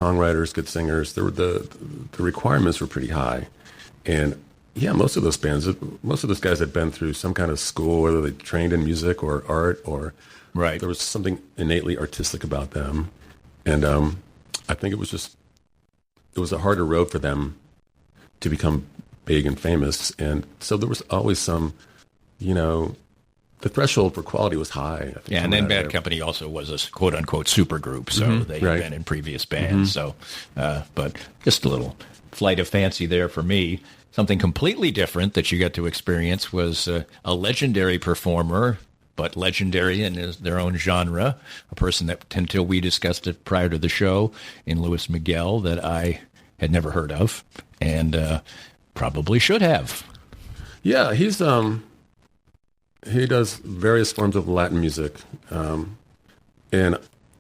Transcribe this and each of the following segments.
songwriters, good singers. There were the requirements were pretty high, and yeah, most of those guys had been through some kind of school, whether they trained in music or art, or right. There was something innately artistic about them, and I think it was a harder road for them to become big and famous, and so there was always some, the threshold for quality was high. I think, and then Bad Company also was a quote-unquote supergroup, so they had been in previous bands. So, but just a little flight of fancy there for me. Something completely different that you got to experience was a legendary performer, but legendary in their own genre, a person that, until we discussed it prior to the show, in Luis Miguel, that I had never heard of, and probably should have. Yeah, he does various forms of Latin music, and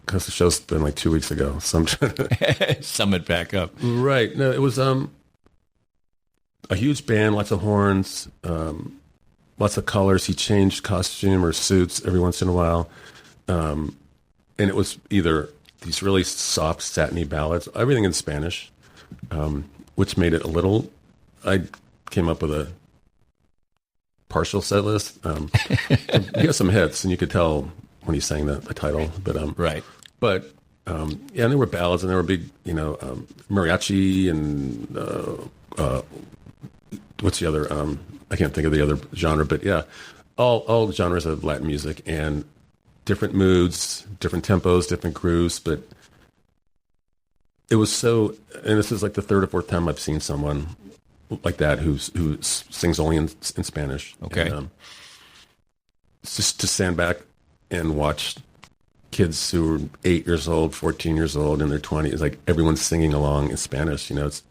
because the show's been like 2 weeks ago, so I'm trying to sum it back up. Right. No, it was a huge band, lots of horns, lots of colors. He changed costume or suits every once in a while, and it was either these really soft, satiny ballads, everything in Spanish, which made it a little. I came up with a partial set list. He has some hits, and you could tell when he sang the title. But right. But yeah, and there were ballads, and there were big, mariachi, and what's the other? I can't think of the other genre, but yeah, all genres of Latin music and different moods, different tempos, different grooves. But it was so, and this is like the third or fourth time I've seen someone like that who sings only in Spanish. Okay. And, just to stand back and watch kids who are 8 years old, 14 years old, in their 20s, like everyone's singing along in Spanish. It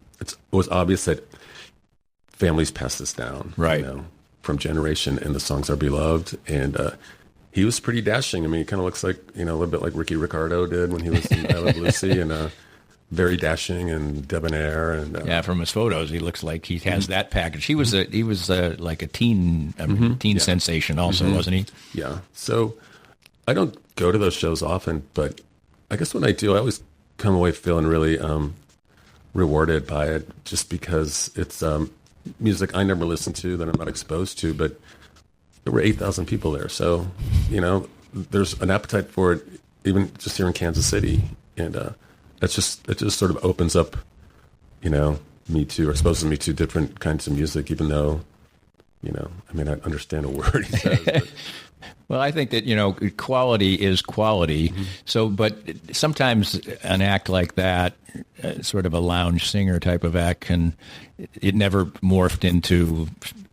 was obvious that families pass this down, right? From generation, and the songs are beloved. And he was pretty dashing. I mean, he kind of looks like a little bit like Ricky Ricardo did when he was in I Love Lucy, and very dashing and debonair. And yeah, from his photos, he looks like he has that package. He was like a teen sensation, also, wasn't he? Yeah. So I don't go to those shows often, but I guess when I do, I always come away feeling really rewarded by it, just because it's music I never listened to, that I'm not exposed to. But there were 8,000 people there, so there's an appetite for it, even just here in Kansas City, and it just sort of opens up, me to, or exposes me to different kinds of music, even though, I may not understand a word he says. But. Well, I think that, quality is quality. Mm-hmm. So, but sometimes an act like that, sort of a lounge singer type of act, it never morphed into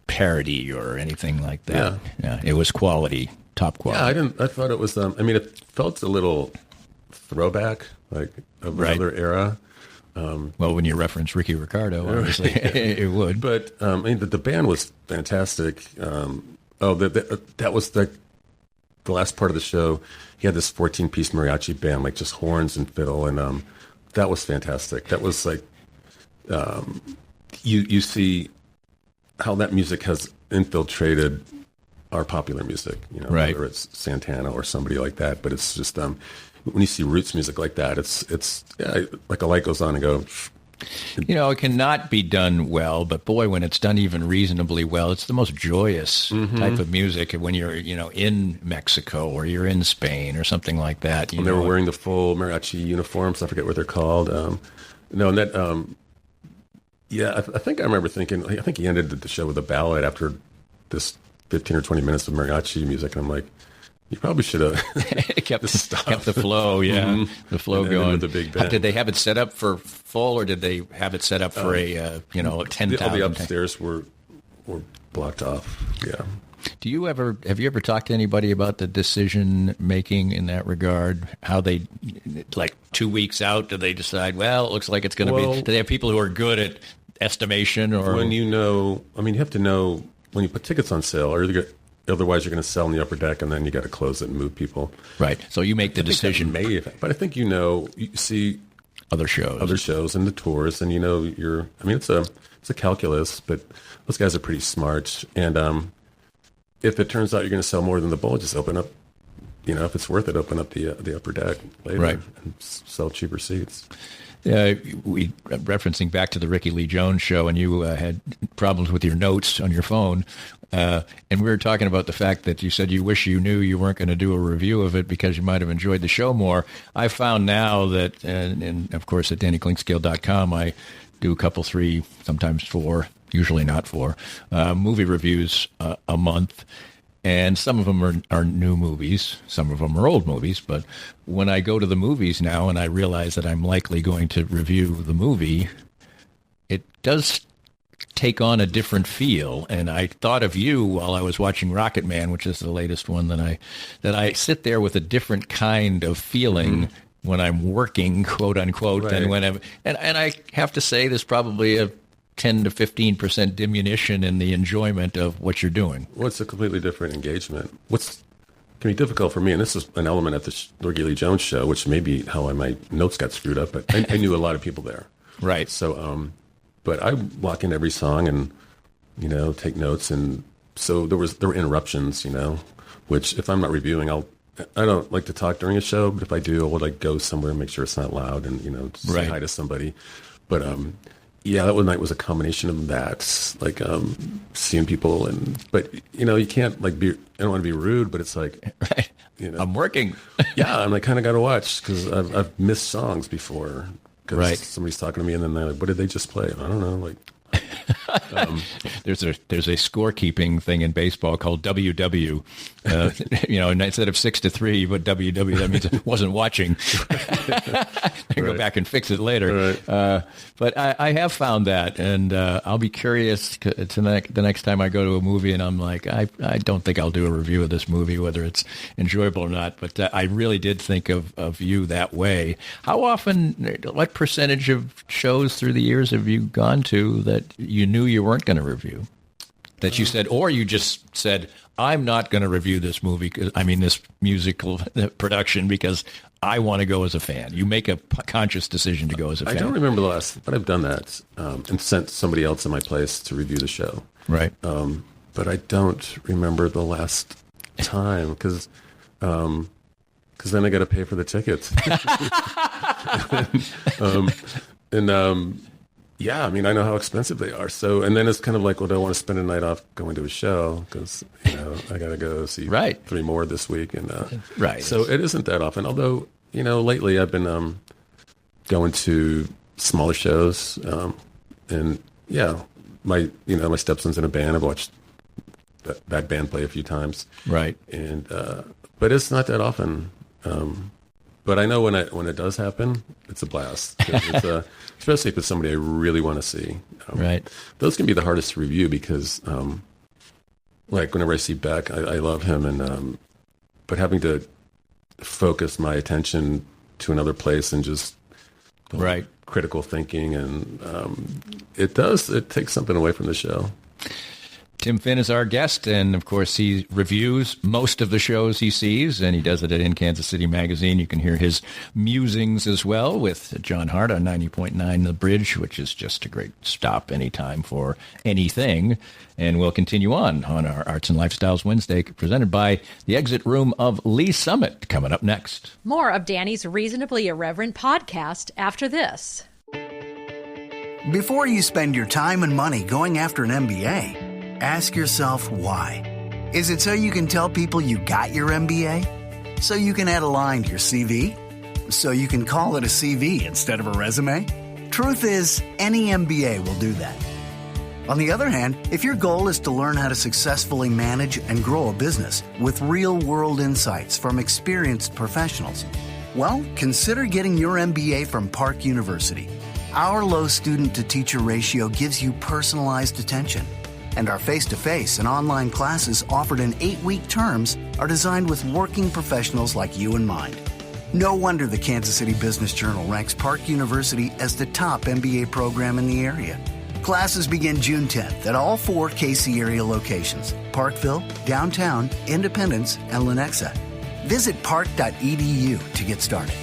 parody or anything like that. Yeah, it was quality, top quality. Yeah, I thought it was, it felt a little throwback, like of another era. Well, when you reference Ricky Ricardo, obviously, it would. But the band was fantastic. That was the last part of the show. He had this 14-piece mariachi band, like just horns and fiddle, and that was fantastic. That was like you see how that music has infiltrated our popular music. Right. Whether it's Santana or somebody like that. But it's just when you see roots music like that, it's like a light goes on and go. It cannot be done well, but boy, when it's done even reasonably well, it's the most joyous type of music. When you're, in Mexico or you're in Spain or something like that. When they were wearing the full mariachi uniforms, I forget what they're called. I think I remember thinking, I think he ended the show with a ballad after this 15 or 20 minutes of mariachi music, and I'm like, you probably should have kept the flow, the flow going. With the big band. Did they have it set up for full, or did they have it set up for a 10,000? All the upstairs were blocked off. Yeah. Have you ever talked to anybody about the decision making in that regard? How they, like 2 weeks out, do they decide? Well, it looks like it's going to be. Do they have people who are good at estimation, or when you have to know when you put tickets on sale, or otherwise, you're going to sell in the upper deck, and then you got to close it and move people. Right. So you make the decision. But I think you see other shows and the tours, and it's a calculus. But those guys are pretty smart, and if it turns out you're going to sell more than the bowl, just open up. If it's worth it, open up the upper deck later, right, and sell cheaper seats. we referencing back to the Rickie Lee Jones show, and you had problems with your notes on your phone. And we were talking about the fact that you said you wish you knew you weren't going to do a review of it because you might have enjoyed the show more. I found now that, and of course at DannyClinkscale.com, I do a couple, 3, sometimes 4, usually not 4, movie reviews a month. And some of them are new movies. Some of them are old movies. But when I go to the movies now and I realize that I'm likely going to review the movie, it does take on a different feel. And I thought of you while I was watching Rocket Man, which is the latest one, that I sit there with a different kind of feeling when I'm working, quote unquote, right. than when and I have to say there's probably a 10 to 15% diminution in the enjoyment of what you're doing. Well, it's a completely different engagement. What's can be difficult for me, and this is an element at the Rickie Lee Jones show, which may be how my notes got screwed up, but I knew a lot of people there. Right. So, but I lock in every song and, take notes. And so there were interruptions, which if I'm not reviewing, I don't like to talk during a show, but if I do, I will go somewhere and make sure it's not loud and, say hi to somebody. But, yeah, that one night was a combination of that, seeing people, but you can't I don't want to be rude, but it's like, right. I'm working. Yeah, and I kind of got to watch because I've missed songs before because somebody's talking to me and then they're like, what did they just play? I don't know, there's a scorekeeping thing in baseball called WW. And instead of 6-3, but WW, that means I wasn't watching. Go back and fix it later. Right. But I have found that, and I'll be curious the next time I go to a movie, and I'm like, I don't think I'll do a review of this movie, whether it's enjoyable or not. But I really did think of you that way. How often, what percentage of shows through the years have you gone to that you knew you weren't going to review? That you said, or you just said, I'm not going to review this movie, this musical production, because I want to go as a fan. You make a conscious decision to go as a fan. I don't remember the last, but I've done that and sent somebody else in my place to review the show. Right. But I don't remember the last time because then I got to pay for the tickets. Yeah, I know how expensive they are. So, and then it's kind of like, well, do I want to spend a night off going to a show? Because, I got to go see 3 more this week. And so it isn't that often. Although, lately I've been going to smaller shows. And yeah, my stepson's in a band. I've watched that band play a few times. Right. And, but it's not that often. But I know when it does happen, it's a blast. It's especially if it's somebody I really want to see. Right. Those can be the hardest to review because, whenever I see Beck, I love him, and but having to focus my attention to another place and just critical thinking, and it takes something away from the show. Tim Finn is our guest, and of course he reviews most of the shows he sees, and he does it at In Kansas City Magazine. You can hear his musings as well with John Hart on 90.9 The Bridge, which is just a great stop anytime for anything. And we'll continue on our Arts and Lifestyles Wednesday, presented by the Exit Room of Lee Summit, coming up next. More of Danny's Reasonably Irreverent podcast after this. Before you spend your time and money going after an MBA, ask yourself why. Is it so you can tell people you got your MBA? So you can add a line to your CV? So you can call it a CV instead of a resume? Truth is, any MBA will do that. On the other hand, if your goal is to learn how to successfully manage and grow a business with real-world insights from experienced professionals, well, consider getting your MBA from Park University. Our low student-to-teacher ratio gives you personalized attention. And our face-to-face and online classes offered in 8-week terms are designed with working professionals like you in mind. No wonder the Kansas City Business Journal ranks Park University as the top MBA program in the area. Classes begin June 10th at all 4 KC area locations: Parkville, Downtown, Independence, and Lenexa. Visit park.edu to get started.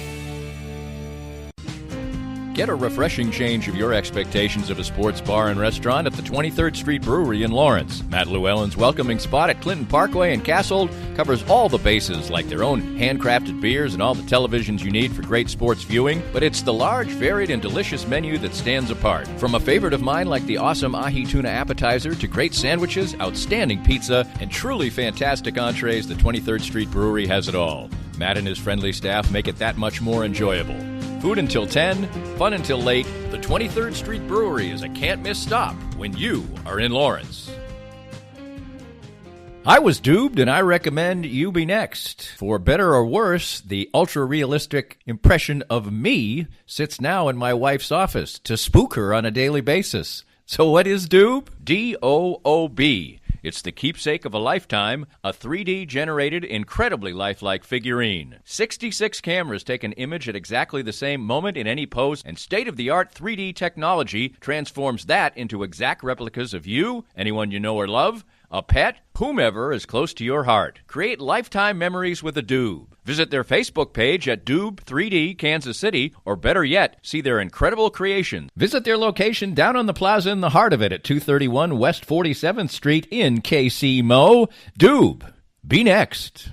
Get a refreshing change of your expectations of a sports bar and restaurant at the 23rd Street Brewery in Lawrence. Matt Llewellyn's welcoming spot at Clinton Parkway in Cassold covers all the bases, like their own handcrafted beers and all the televisions you need for great sports viewing, but it's the large, varied, and delicious menu that stands apart. From a favorite of mine like the awesome ahi tuna appetizer to great sandwiches, outstanding pizza, and truly fantastic entrees, the 23rd Street Brewery has it all. Matt and his friendly staff make it that much more enjoyable. Food until 10, fun until late. The 23rd Street Brewery is a can't-miss stop when you are in Lawrence. I was duped, and I recommend you be next. For better or worse, the ultra-realistic impression of me sits now in my wife's office to spook her on a daily basis. So what is Doob? D-O-O-B. It's the keepsake of a lifetime, a 3D-generated, incredibly lifelike figurine. 66 cameras take an image at exactly the same moment in any pose, and state-of-the-art 3D technology transforms that into exact replicas of you, anyone you know or love, a pet, whomever is close to your heart. Create lifetime memories with a Doob. Visit their Facebook page at Doob 3D Kansas City, or better yet, see their incredible creations. Visit their location down on the plaza in the heart of it at 231 West 47th Street in KC Mo. Doob, be next.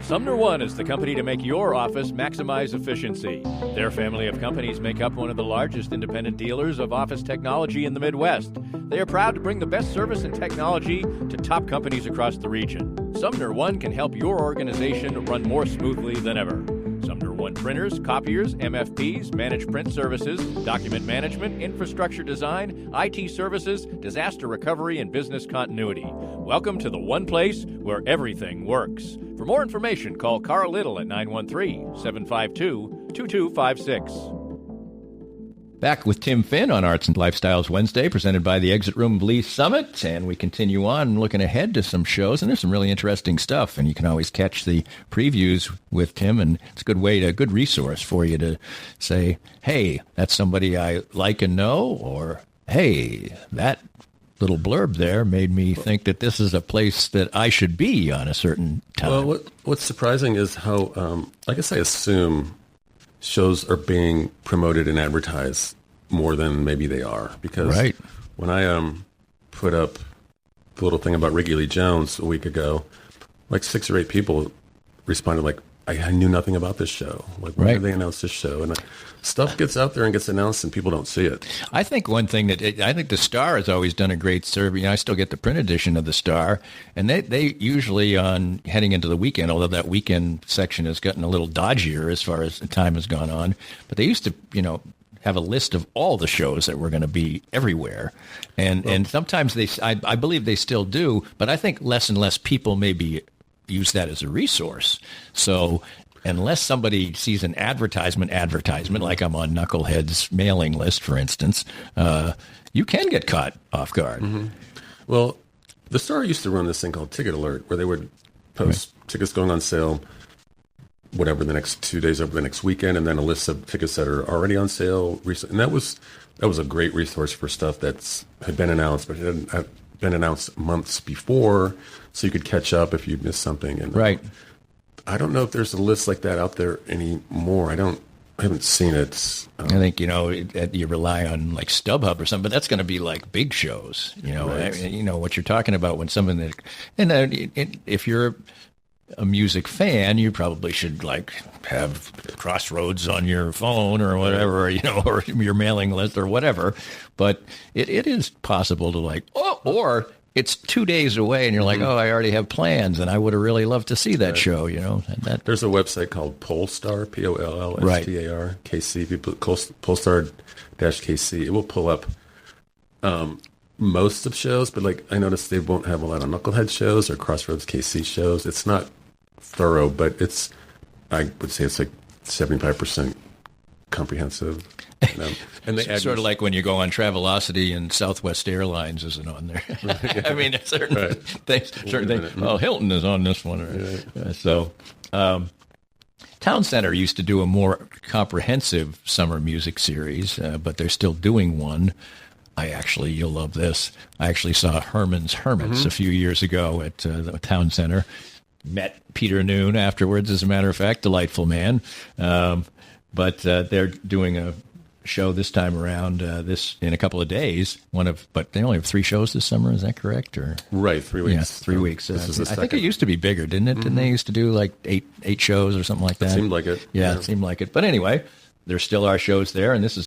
Sumner One is the company to make your office maximize efficiency. Their family of companies make up one of the largest independent dealers of office technology in the Midwest. They are proud to bring the best service and technology to top companies across the region. Sumner One can help your organization run more smoothly than ever. Sumner One printers, copiers, MFPs, managed print services, document management, infrastructure design, IT services, disaster recovery, and business continuity. Welcome to the one place where everything works. For more information, call Carl Little at 913-752-2256. Back with Tim Finn on Arts and Lifestyles Wednesday, presented by the Exit Room Lee Summit. And we continue on looking ahead to some shows, and there's some really interesting stuff. And you can always catch the previews with Tim, and it's a good resource for you to say, hey, that's somebody I like and know, or hey, that little blurb there made me think that this is a place that I should be on a certain time. Well, what's surprising is how, I guess I assume shows are being promoted and advertised more than maybe they are. Because when I put up the little thing about Rickie Lee Jones a week ago, like 6 or 8 people responded like, I knew nothing about this show. Like, why did they announce this show? And stuff gets out there and gets announced, and people don't see it. I think one thing I think the Star has always done a great service. I still get the print edition of the Star, and they usually on heading into the weekend, although that weekend section has gotten a little dodgier as far as the time has gone on. But they used to, have a list of all the shows that were going to be everywhere, and sometimes I believe they still do, but I think less and less people maybe use that as a resource. So unless somebody sees an advertisement, like I'm on Knucklehead's mailing list, for instance, you can get caught off guard. Mm-hmm. Well, the Star used to run this thing called Ticket Alert, where they would post tickets going on sale, whatever, the next 2 days over the next weekend, and then a list of tickets that are already on sale recently. And that was a great resource for stuff that's had been announced, but it hadn't been announced months before, so you could catch up if you'd missed something. And I don't know if there's a list like that out there anymore. I haven't seen it. I think, you rely on like StubHub or something, but that's going to be like big shows. What you're talking about when something that, and if you're a music fan, you probably should like have Crossroads on your phone or whatever, or your mailing list or whatever. But it is possible to or it's 2 days away and you're like, I already have plans and I would have really loved to see that show, There's a website called Pollstar, Pollstar, KC. If you put Pollstar-KC, it will pull up most of shows, but I noticed they won't have a lot of Knucklehead shows or Crossroads KC shows. It's not thorough, but I would say it's like 75% comprehensive. And they sort of like when you go on Travelocity and Southwest Airlines isn't on there. I mean, certain things. Well, Hilton is on this one. So, Town Center used to do a more comprehensive summer music series, but they're still doing one. You'll love this. I actually saw Herman's Hermits a few years ago at the Town Center. Met Peter Noon afterwards, as a matter of fact, delightful man. But they're doing a show this time around, this in a couple of days. But they only have 3 shows this summer. Is that correct? Or right, 3 weeks. Yes, 3 weeks. This is the I think it used to be bigger, didn't it? Didn't they used to do like eight shows or something like that? It seemed like it. Yeah, it seemed like it. But anyway, there still are shows there, and this is